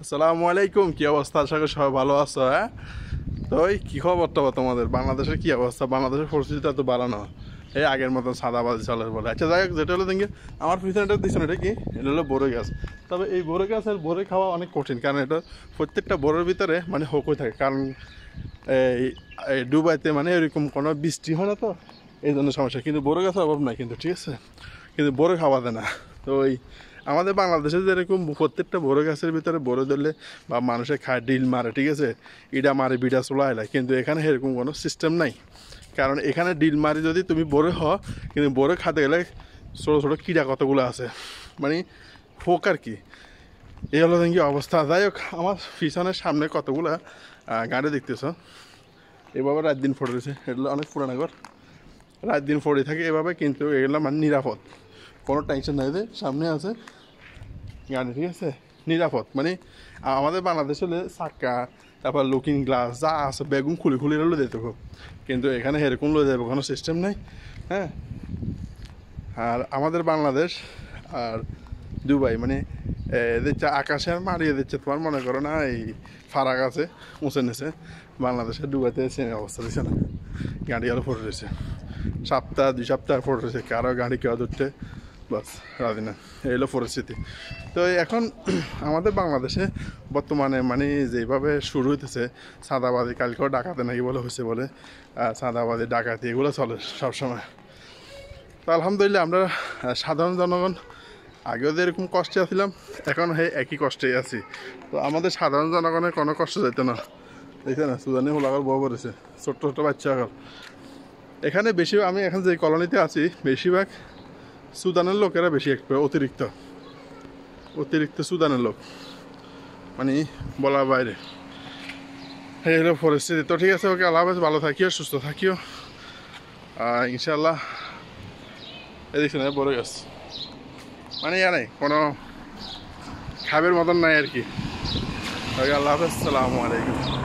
আসসালামু আলাইকুম, কি অবস্থা? আশা করি সবাই ভালো আছো। হ্যাঁ, তো এই কি খবরটা তোমাদের? বাংলাদেশের কি অবস্থা? বাংলাদেশের পরিস্থিতিটা তো ভালো না। এই আগের মতন সাদাবাজি চলে বলে। আচ্ছা যাই হোক, যেটা হলো দেখি আমার পিছনেটা দিচ্ছেন, এটা কি? এটা হলো বড়ই গাছ। তবে এই বড়ই গাছের বড়ই খাওয়া অনেক কঠিন, কারণ এটা প্রত্যেকটা বড়োর ভিতরে মানে হকই থাকে। কারণ এই এই দুবাইতে মানে এরকম কোনো বৃষ্টি হয় না, তো এই জন্য সমস্যা। কিন্তু বড়ই গাছের অভাব নাই কিন্তু, ঠিক আছে? কিন্তু বড়ই খাওয়া যায় না। তো ওই আমাদের বাংলাদেশে যেরকম প্রত্যেকটা বড় গাছের ভিতরে বড় ধরলে বা মানুষে খায়, ডিল মারে, ঠিক আছে, ইটা মারে, বিটা চোলা এলায়, কিন্তু এখানে এরকম কোনো সিস্টেম নাই। কারণ এখানে ডিল মারি যদি তুমি বড় হও, কিন্তু বড় খাতে গেলে ছোটো ছোটো কীড়া কতগুলো আছে, মানে ফোক আর কি। এই হলো দেখি অবস্থা। যাই হোক, আমার পিছনের সামনে কতগুলা গাড়ি দেখতেছ, এভাবে রাত দিন ফোটে রয়েছে। এগুলো অনেক পুরানো ঘর, রাত দিন ফোড়ে থাকে এভাবে, কিন্তু এগুলো মানে নিরাপদ, কোনো টেনশন নাই যে সামনে আছে গাড়ি, ঠিক আছে, নিরাপদ। মানে আমাদের বাংলাদেশে হলে চাক্কা, তারপর লুকিং গ্লাস যা আছে বেগুন খুলে খুলে লো দিতে হোক, কিন্তু এখানে এরকম লো যাবে কোনো সিস্টেম নাই। হ্যাঁ, আর আমাদের বাংলাদেশ আর দুবাই মানে দিচ্ছে আকাশে আর মারিয়ে দিচ্ছে। তোমার মনে করো না এই ফারাক আছে উঁচে নিচে, বাংলাদেশে দুবাইতে সেম অবস্থা দিচ্ছে না। গাড়ি আরও ফটো রয়েছে, সপ্তাহ 2 সপ্তাহ ফটো রয়েছে, কারো গাড়ি কেউ ধরতে বাস রাজি না। এই হলো পরিস্থিতি। তো এখন আমাদের বাংলাদেশে বর্তমানে মানে যেভাবে শুরু হইতেছে চাঁদাবাজি, কালকেও ডাকাতে নাকি বলে হয়েছে, বলে চাঁদাবাজি ডাকাতি এগুলো চলে সবসময়। তো আলহামদুলিল্লাহ আমরা সাধারণ জনগণ আগেও যে এরকম কষ্টে আছিলাম, এখন একই কষ্টেই আছি। তো আমাদের সাধারণ জনগণের কোনো কষ্ট যেত না। দেখছে না, সুদানি হোলাগর বউ করেছে, ছোট্ট ছোট্ট বাচ্চা আগর। এখানে বেশি, আমি এখন যে কলোনিতে আছি বেশিরভাগ সুদানের লোকেরা বেশি, একটু অতিরিক্ত অতিরিক্ত সুদানের লোক, মানে বলার বাইরে। এই হলো পরিস্থিতি। তো ঠিক আছে, ওকে, আল্লাহ হাফেজ, ভালো থাকিও, সুস্থ থাকিও, ইনশাল্লাহ। এই দেখছি না বড় গাছ, মানে নাই কোনো খাবের মতন নাই আর কি। ওকে, আল্লাহ হাফেজ, সালামু আলাইকুম।